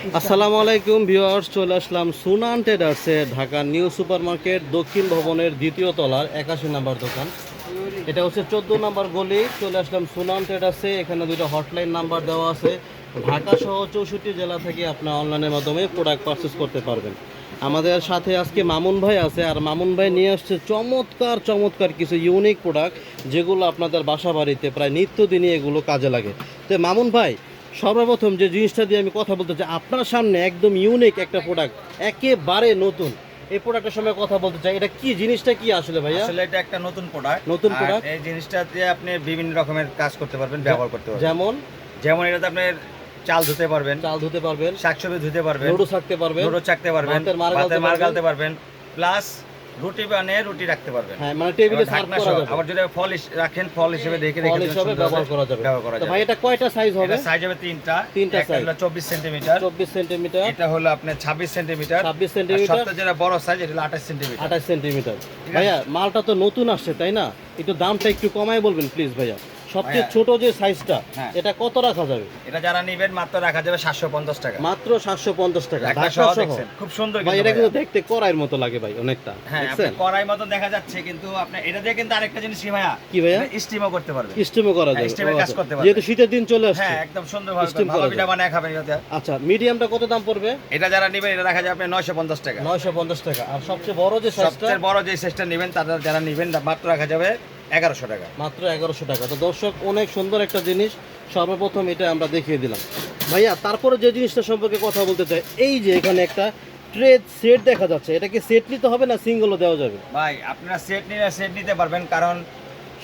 আসসালামু আলাইকুম ভিউয়ার্স, চলে আসলাম সুনান ট্রেডার্সে, ঢাকা নিউ সুপার মার্কেট দক্ষিণ ভবনের দ্বিতীয় তলার 81 নম্বর দোকান। এটা হচ্ছে 14 নম্বর গলি। চলে আসলাম সুনান ট্রেডার্সে। এখানে দুটো হটলাইন নাম্বার দেওয়া আছে। ঢাকা সহ 64 জেলা থেকে আপনার অনলাইনের মাধ্যমে প্রোডাক্ট পারচেস করতে পারবেন। আমাদের সাথে আজকে মামুন ভাই আছে, আর মামুন ভাই নিয়ে আসছে চমৎকার চমৎকার কিছু ইউনিক প্রোডাক্ট, যেগুলো আপনাদের বাসা বাড়িতে প্রায় নিত্যদিনই এগুলো কাজে লাগে। তো মামুন ভাই, সর্বপ্রথম যে জিনিসটা দিয়ে আমি কথা বলতে চাই, আপনার সামনে একদম ইউনিক একটা প্রোডাক্ট, একেবারে নতুন। এই প্রোডাক্টের সময় কথা বলতে চাই, এটা কি জিনিসটা, কি আসলে ভাইয়া? আসলে এটা একটা নতুন প্রোডাক্ট। নতুন প্রোডাক্ট। এই জিনিসটা দিয়ে আপনি বিভিন্ন রকমের কাজ করতে পারবেন, ব্যবহার করতে পারবেন। যেমন যেমন এটাতে আপনি চাল ধুতে পারবেন, চাল ধুতে পারবেন, শাকসবজি ধুতে পারবেন, লুডো থাকতে পারবেন, লুডো চাকতে পারবেন, ভাতের মার গালতে পারবেন, প্লাস রুটি বানিয়ে রুটি রাখতে পারবেন। হ্যাঁ, মানে টেবিলে সার্ভ করা যাবে। আবার যদি ফল রাখেন, ফল হিসেবে রেখে ফল হিসেবে ব্যবহার করা যাবে। তো ভাই এটা কয়টা সাইজ হবে? এটা সাইজ হবে তিনটা সাইজ। হলো 24 সেন্টিমিটার, 24 সেন্টিমিটার। এটা হলো আপনার 26 সেন্টিমিটার, 26 সেন্টিমিটার। সবচেয়ে যেটা বড় সাইজ এটা হলো 28 সেন্টিমিটার। 28 সেন্টিমিটার। ভাইয়া মালটা তো নতুন আসছে, তাই না? একটু দামটা একটু কমায় বলবেন প্লিজ ভাইয়া। সবচেয়ে ছোট যে সাইজটা, এটা কত রাখা যাবে? এটা যারা নেবেন মাত্র রাখা যাবে 750 টাকা। মাত্র 750 টাকা। ঢাকা সহ দেখছেন, খুব সুন্দর ভাই, এটা কিন্তু দেখতে কড়াইয়ের মতো লাগে ভাই, অনেকটা। হ্যাঁ, আপনি কড়াই মতো দেখা যাচ্ছে, কিন্তু আপনি এটা দিয়ে কিন্তু আরেকটা জিনিস কি ভাইয়া? কি ভাইয়া? স্টিমও করতে পারবেন। স্টিমও করা যাবে। স্টিমে কাজ করতে পারবেন। যেহেতু শীতের দিন চলে আসছে। হ্যাঁ, একদম সুন্দরভাবে ভালো পিঠা বানায় খাবেন এটাতে। আচ্ছা, মিডিয়ামটা কত দাম পড়বে? এটা যারা নেবেন এটা রাখা যাবে আপনি 950 টাকা। 950 টাকা। আর সবচেয়ে বড় যে সাইজটা, সবচেয়ে বড় যে সাইজটা নেবেন তারা যারা নেবেন মাত্র রাখা যাবে 1100 টাকা। মাত্র 1100 টাকা। তো দর্শক, অনেক সুন্দর একটা জিনিস। সর্বপ্রথম এটা আমরা দেখিয়ে দিলাম ভাইয়া। তারপরে যে জিনিসটা সম্পর্কে কথা বলতে চাই, এই যে এখানে একটা ট্রে সেট দেখা যাচ্ছে, এটা কি সেট নিতে হবে না সিঙ্গেলও দেওয়া যাবে? ভাই আপনারা সেট নিতে পারবেন, কারণ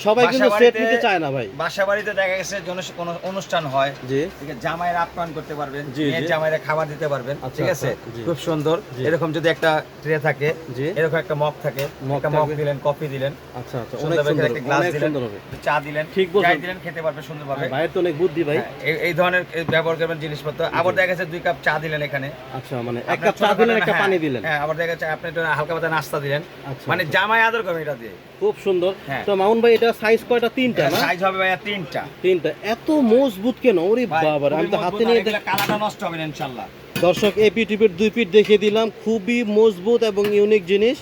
সবাই কিন্তু সেট নিতে চায় না ভাই। বাসা বাড়িতে দেখা গেছে কোনো অনুষ্ঠান হয়, জি, ঠিক আছে, জামাইয়ের আপ্যায়ন করতে পারবেন, জি, মেয়ের জি। জামাইয়ের খাবার দিতে পারবেন, আচ্ছা, ঠিক আছে, আচ্ছা, জি। খুব সুন্দর। জি। এরকম যদি একটা ট্রে থাকে, জি, এরকম একটা মগ থাকে, একটা মগ দিলেন, কফি দিলেন, আচ্ছা আচ্ছা, অনেক সুন্দরভাবে সুন্দর, একটা গ্লাস অনেক দিলেন, সুন্দর হবে। চা দিলেন, ঠিক বলছেন। যাই দিলেন খেতে পারবে সুন্দরভাবে। ভাইয়ের তো অনেক বুদ্ধি ভাই। হ্যাঁ, এই ধরনের ব্যবহার করবেন জিনিসপত্র। আবার দেখা গেছে 2 কাপ চা দিলেন এখানে। আচ্ছা, মানে এক কাপ চা দিলেন, একটা পানি দিলেন। হ্যাঁ, আবার দেখা যাচ্ছে আপনি একটু হালকা পাতলা নাস্তা দিলেন। আচ্ছা, মানে আচ্ছা। জামাই আদর করবেন এটা দিয়ে। খুব সুন্দর। হ্যাঁ। তো মামুন ভাই, এটা সাইজ কয়টা? তিনটা না? সাইজ হবে ভাইয়া তিনটা। তিনটা। এত মজবুত কেন? ওরে বাবা, আমি তো হাতে নিয়ে কালারটা নষ্ট হবে না ইনশাআল্লাহ। দর্শক, এই পিটিপিট দুই পিট দেখিয়ে দিলাম, খুবই মজবুত এবং ইউনিক জিনিস।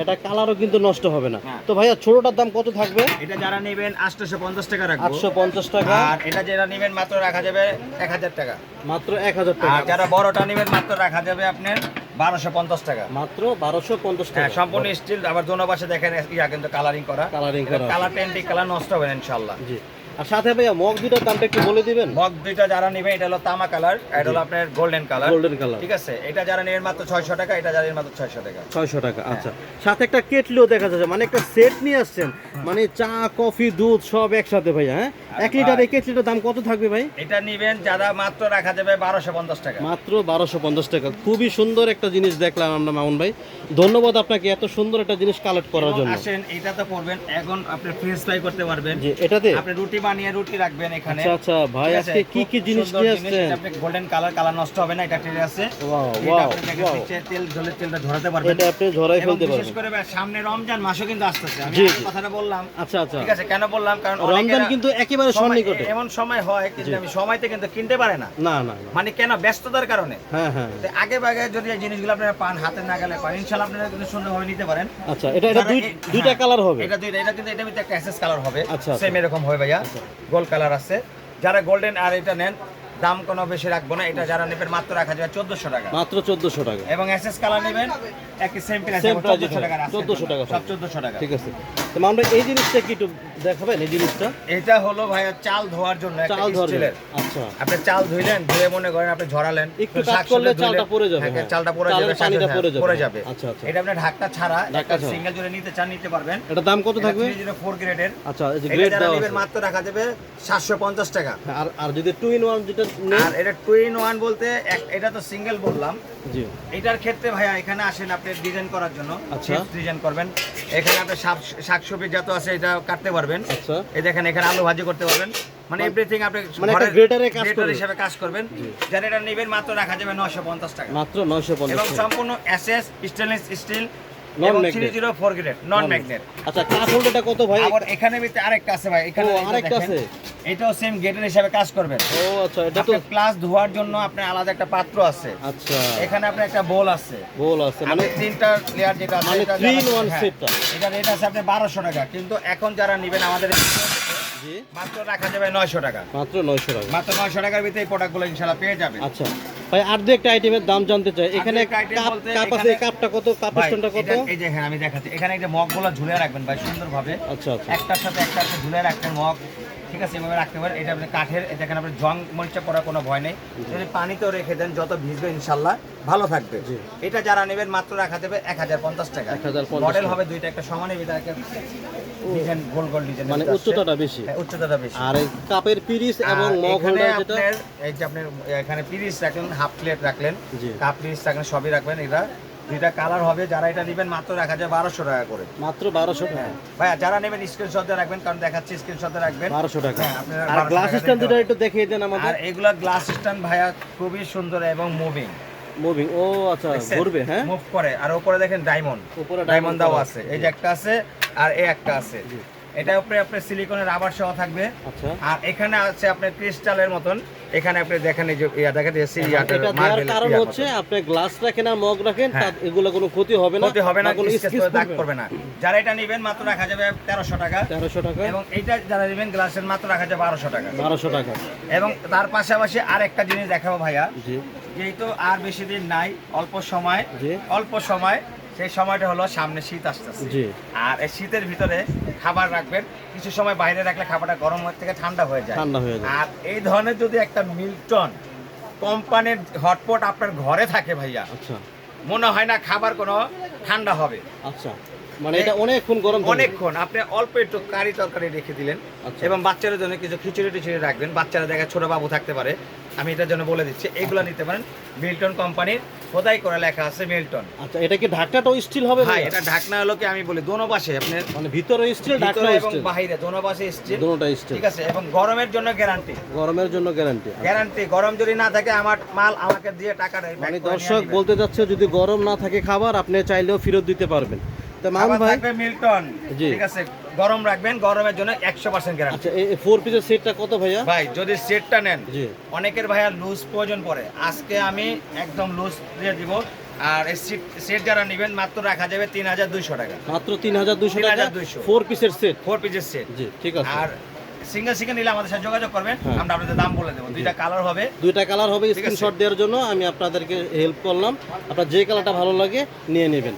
এটা কালারও কিন্তু নষ্ট হবে না। হ্যাঁ। তো ভাইয়া, ছোটটার দাম কত থাকবে? এটা যারা নেবেন 850 টাকা রাখবো। 850 টাকা। আর এটা যারা নেবেন মাত্র রাখা যাবে 1000 টাকা। মাত্র 1000 টাকা। আর যারা বড়টা নেবেন মাত্র রাখা যাবে আপনার 1250 টাকা। মাত্র 1250 টাকা। হ্যাঁ, সম্পূর্ণ স্টিল। আবার দোনো পাশে দেখেন ইয়া কিন্তু কালারিং করা। কালারিং করা। কালার টেন্টি কালার নষ্ট হবে না ইনশাআল্লাহ। জি। আর সাথে ভাইয়া মগ দুটার দামটা একটু বলে দিবেন। মগ দুইটা যারা নেবেন, এটা হলো তামা কালার, এটা হলো আপনার গোল্ডেন কালার। Golden colour. ঠিক আছে, এটা যারা নেবেন মাত্র 600 টাকা, এটা যারা নেবেন মাত্র 600 টাকা। 600 টাকা। আচ্ছা, সাথে একটা কেটলিও দেখা যাচ্ছে, মানে একটা সেট নিয়ে আসছেন, মানে চা, কফি, দুধ সব একসাথে ভাইয়া। হ্যাঁ, 1 লিটার এই কেটলিটার দাম কত থাকবে ভাই? এটা নেবেন যারা মাত্র রাখা যাবে 1250 টাকা। মাত্র 1250 টাকা। খুবই সুন্দর একটা জিনিস দেখলাম আমরা মামুন ভাই। ধন্যবাদ আপনাকে এত সুন্দর একটা জিনিস কালেক্ট করার জন্য। আসেন, এটা তো করবেন, এখন আপনি ফ্রেশ ফ্রাই করতে পারবেন। জি, এটাতে আপনি রুটি বানিয়ে রুটি রাখবেন এখানে। আচ্ছা আচ্ছা ভাই, আজকে কি কি জিনিস নিয়ে আসছেন? আপনি গোল্ডেন কালার নষ্ট হবে না, এটা ট্রে আছে। ওয়াও এটা ওয়াও আপনি দেখেন ওয়াও। নিচে তেলটা ঝরাতে পারবেন। এটা আপনি ঝরাই এবং ফেলতে বিশেষ পারবেন। করে ভাই, সামনে রমজান মাসও কিন্তু আসতেছে। আমি জি, আগে জি। কথাটা বললাম। আচ্ছা আচ্ছা। ঠিক আছে, কেন বললাম? কারণ রমজান কিন্তু একেবারে সন্নিকটে। এমন সময় হয় কিন্তু আমি সময়তে কিন্তু কিনতে পারে না। না না না। মানে কেন? ব্যস্ততার কারণে। হ্যাঁ হ্যাঁ। তো আগে ভাগে যদি এই জিনিসগুলো আপনারা পান, হাতে না গেলে পান, ইনশাআল্লাহ আপনারা কিন্তু সুন্দরভাবে নিতে পারেন। আচ্ছা, এটা যারা দুইটা কালার হবে। এটা দুইটা, এটা কিন্তু এটা ভিতরে একটা এসএস কালার হবে। আচ্ছা, সেম এরকম হবে ভাইয়া, গোল্ড কালার আছে। যারা গোল্ডেন আর এটা নেন, দাম কোনো বেশি রাখবো না। এটা যারা নেবেন মাত্র রাখা যাবে 1400 টাকা। মাত্র 1400 টাকা। এবং এসএস কালার নেবেন একই সেম প্রাইস, Same price 1400 টাকা। 1400 টাকা। সব 1400 টাকা। ঠিক আছে। তো মামুন ভাই, এই জিনিসটা কি একটু দেখাবেন? এই জিনিসটা এটা হলো ভাইয়া চাল ধোয়ার জন্য একটা চাল ধরবেন। স্টিলের। আচ্ছা, আপনি চাল ধুইলেন, ধুয়ে মনে করেন আপনি ঝরালেন, একটু কাজ করলে চালটা পড়ে যাবে। হ্যাঁ, হ্যাঁ, চালটা পড়ে চালের যাবে, পানিটা পড়ে যাবে। আচ্ছা। আচ্ছা। এটা আপনার ঢাকনা ছাড়া ঢাকনা একটা ছাড়া। সিঙ্গেল যদি নিতে চান নিতে পারবেন। এটা দাম কত থাকবে? 304 গ্রেডের। আচ্ছা, এই যে এটা গ্রেড যারা দেওয়া নেবেন আছে। মাত্র রাখা যাবে 750 টাকা। আর আর যদি 2 in 1 যেটা নেন, আর এটা 2 in 1 বলতে এটা তো সিঙ্গেল বললাম। জি। এটার ক্ষেত্রে ভাইয়া এখানে আসেন আপনি ডিজাইন করার জন্য। আচ্ছা। ডিজাইন করবেন, এখানে আপনি শাকসবজি যত আছে এটা কাটতে পারবেন। আচ্ছা। এই দেখেন, এখানে আলু ভাজি করতে পারবেন। মানে এভরিথিং আপনি মানে একটা গ্রেটারে কাজ গ্রেটার করবেন। হিসেবে কাজ করবেন। যারা এটা নেবেন মাত্র রাখা যাবে 950 টাকা। মাত্র 950 এবং টাকা। সম্পূর্ণ এসএস স্টেনলেস স্টিল Non এবং magnet। 304 গ্রেড নন ম্যাগনেট। আচ্ছা কাঠ হোল্ডারটা কত ভাই? আবার এখানে ভিতরে আরেকটা আছে ভাই, এখানে ও, এই যে আরেকটা দেখেন, আছে? এটাও সেম গেটের হিসাবে কাজ করবেন। ও আচ্ছা, এটা তো আপনার প্লাস ধোয়ার জন্য আপনার আলাদা একটা পাত্র আছে। আচ্ছা এখানে আপনার একটা বোল আছে, বল আছে মানে মানে তিনটা লেয়ার যেটা আছে মানে এটা 3 in 1 হ্যাঁ, সেটটা। এটা রেট আছে আপনার 1200 টাকা, কিন্তু এখন যারা নেবেন আমাদের জি মাত্র রাখা যাবে 900 টাকা। মাত্র 900 টাকা। মাত্র 900 টাকার ভিতরে এই প্রোডাক্টগুলো ইনশাআল্লাহ পেয়ে যাবেন। আচ্ছা ভাই আর দু একটা আইটেমের দাম জানতে চাই। এখানে একটা item কাপ বলতে কাপ আছে, এখানে- কাপটা কত, কাপ ভাই, স্ট্যান্ডটা কত? এই যে হ্যাঁ আমি দেখাচ্ছি, এখানে এই যে মগগুলো ঝুলে রাখবেন ভাই সুন্দরভাবে, আচ্ছা আচ্ছা একটার সাথে একটা ঝুলে রাখবেন মগ, ঠিক আছে, এভাবে রাখতে পারেন। এটা আপনি কাঠের, দেখেন আপনার জং মরিচা পড়ার কোনো ভয় নেই। যদি পানিতেও রেখে দেন যত ভিজবে ইনশাল্লাহ ভালো থাকবে। জি। এটা যারা নেবেন মাত্র রাখা দেবে 1050 টাকা। 1050 মডেল টাকা। হবে দুইটা, একটা সমানের ভিতরে একটা ডিজাইন, গোল গোল ডিজাইন, মানে উচ্চতাটা বেশি। উচ্চতাটা বেশি। আর এই কাপের পিরিস এবং আর মগ এখানে হোল্ডার যেটা আপনার এই যে আপনার এখানে পিরিস রাখলেন, হাফ প্লেট রাখলেন, জি। কাপ পিরিস রাখলেন, সবই রাখবেন। এটা দুইটা কালার হবে, যারা এটা নেবেন মাত্র রাখা যায় 1200 টাকা করে। মাত্র 1200 টাকা। ভাইয়া যারা নেবেন স্ক্রিনশট দিয়ে রাখবেন, কারণ দেখাচ্ছি স্ক্রিনশট দিয়ে রাখবেন 1200 টাকা। হ্যাঁ, আপনারা আর 1200 গ্লাস টাকা স্ট্যান্ড দিতে যেটা হবে। একটু দেখিয়ে দেন আর আমাদের। এগুলা গ্লাস স্ট্যান্ড ভাইয়া খুবই সুন্দর এবং মুভিং, মুভিং। ও আচ্ছা ঘুরবে, হ্যাঁ মুভ করে। আর উপরে দেখেন ডায়মন্ড, উপরে ডায়মন্ড দাও করা আছে, এই যে একটা আছে আর এই একটা আছে। এটা উপরে আপনার সিলিকনের রাবার সহ থাকবে। আচ্ছা আর এখানে আছে আপনার ক্রিস্টালের মতন, এখানে আপনি দেখেন এই যে ইয়া দেখেন এসি এটা দেওয়ার কারণ হচ্ছে আপনি গ্লাস রাখেন আর মগ রাখেন, হ্যাঁ। এগুলো কোনো ক্ষতি হবে না, ক্ষতি হবে না, বা কোনো স্কেচ স্কেচ করে দাগ করবে না। যারা এটা নেবেন মাত্র রাখা যাবে 1300 টাকা, 1300 টাকা, এবং এইটা যারা নেবেন গ্লাসের মাত্র রাখা যাবে 1200 টাকা। 1200 টাকা। এবং তার পাশাপাশি আর একটা জিনিস দেখাবো ভাইয়া, জি যেহেতু আর বেশি দিন নাই, অল্প সময়, জি অল্প সময়, সেই সময়টা হলো সামনে শীত আসতেছে। জি আর এই শীতের ভিতরে খাবার রাখবেন, কিছু সময় বাইরে রাখলে খাবারটা গরম হয়ে থেকে ঠান্ডা হয়ে যায়। ঠান্ডা হয়ে যায়। আর এই ধরনের যদি একটা মিল্টন কোম্পানির হটপট আপনার ঘরে থাকে ভাইয়া, আচ্ছা মনে হয় না খাবার কোনো ঠান্ডা হবে। আচ্ছা, মানে এটা অনেকক্ষণ গরম থাকে। অনেকক্ষণ আপনি অল্প একটু কারি তরকারি রেখে দিলেন, আচ্ছা। এবং বাচ্চাদের জন্য কিছু খিচুড়ি টিচুড়ি রাখবেন, বাচ্চারা দেখা ছোট বাবু থাকতে পারে, আমি এটার জন্য বলে দিচ্ছি, এগুলো নিতে পারেন। মিল্টন কোম্পানির খোদাই করে লেখা আছে মিল্টন। আচ্ছা, এটা কি ঢাকনাটাও স্টিল হবে ভাই ভাই? এটা ঢাকনা হলো কি আমি বলি দোনো পাশে আপনার, মানে ভিতরে স্টিল, ভিতরে ঢাকনা এবং স্টিল, বাইরে দোনো পাশে স্টিল, দুটোটা স্টিল। ঠিক আছে, এবং গরমের জন্য গ্যারান্টি। গরমের জন্য গ্যারান্টি। গ্যারান্টি, গরম যদি না থাকে আমার মাল আমাকে দিয়ে টাকা দেয়। মানে দর্শক বলতে যাচ্ছে যদি গরম না থাকে খাবার, আপনি চাইলেও ফেরত দিতে পারবেন। তো মামুন ভাই, থাকবে মিল্টন, জি। ঠিক আছে, গরম রাখবেন, গরমের জন্য 100% গ্যারান্টি। আচ্ছা এই 4 পিসের সেটটা কত ভাইয়া? ভাই যদি সেটটা নেন, জি অনেকের ভাইয়া লুজ প্রয়োজন পড়ে, আজকে আমি একদম লুজ দিয়ে দিব। আর এই সেট যারা নেবেন মাত্র রাখা যাবে 3200 টাকা, মাত্র 3200 টাকা 3200 4 পিসের সেট। 4 পিসের সেট। জি ঠিক আছে। আর সিঙ্গেল সিঙ্গেল নিলে আমাদের সাথে যোগাযোগ করবেন, হ্যাঁ। আমরা আপনাদের দাম বলে দেবো। দুইটা কালার হবে, দুইটা কালার হবে, ঠিক আছে। স্ক্রিনশট দেওয়ার জন্য আমি আপনাদেরকে হেল্প করলাম। আপনার যে কালারটা ভালো লাগে নিয়ে নেবেন।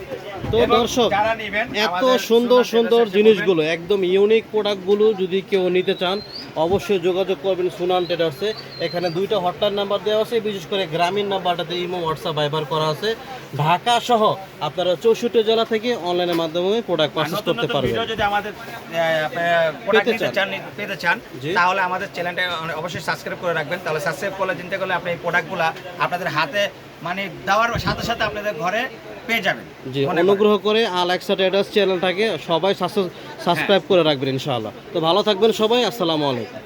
তো এবং দর্শক, যারা নেবেন এত আমাদের সুন্দর সুন্দর সুন্দর ট্রেডার্সে জিনিসগুলো, একদম ইউনিক প্রোডাক্টগুলো যদি কেউ নিতে চান অবশ্যই যোগাযোগ করবেন সুনান ট্রেডার্সে। এখানে দুইটা হটলাইন নাম্বার দেওয়া আছে, বিশেষ করে গ্রামীণ নাম্বারটাতে ইমো, হোয়াটসঅ্যাপ, ভাইবার করা আছে। ঢাকা সহ আপনারা 64 জেলা থেকে অনলাইনের মাধ্যমে প্রোডাক্ট আর পারচেজ নতুন করতে নতুন পারবেন। ভিডিও যদি আমাদের প্রোডাক্ট পেতে নিতে চান। পেতে চান, জি। তাহলে আমাদের চ্যানেলটা অবশ্যই সাবস্ক্রাইব করে রাখবেন। তাহলে সাবস্ক্রাইব করলে চিন্তা করলে আপনি এই প্রোডাক্টগুলো আপনাদের হাতে মানে দেওয়ার সাথে সাথে আপনাদের ঘরে পেয়ে যাবেন। জি, মনে করেন। অনুগ্রহ করে আলেক্সা ট্রেডার্স চ্যানেলটাকে সবাই সাবস্ক্রাইব করে রাখবেন ইনশাআল্লাহ। তো ভালো থাকবেন সবাই, আসসালামু আলাইকুম।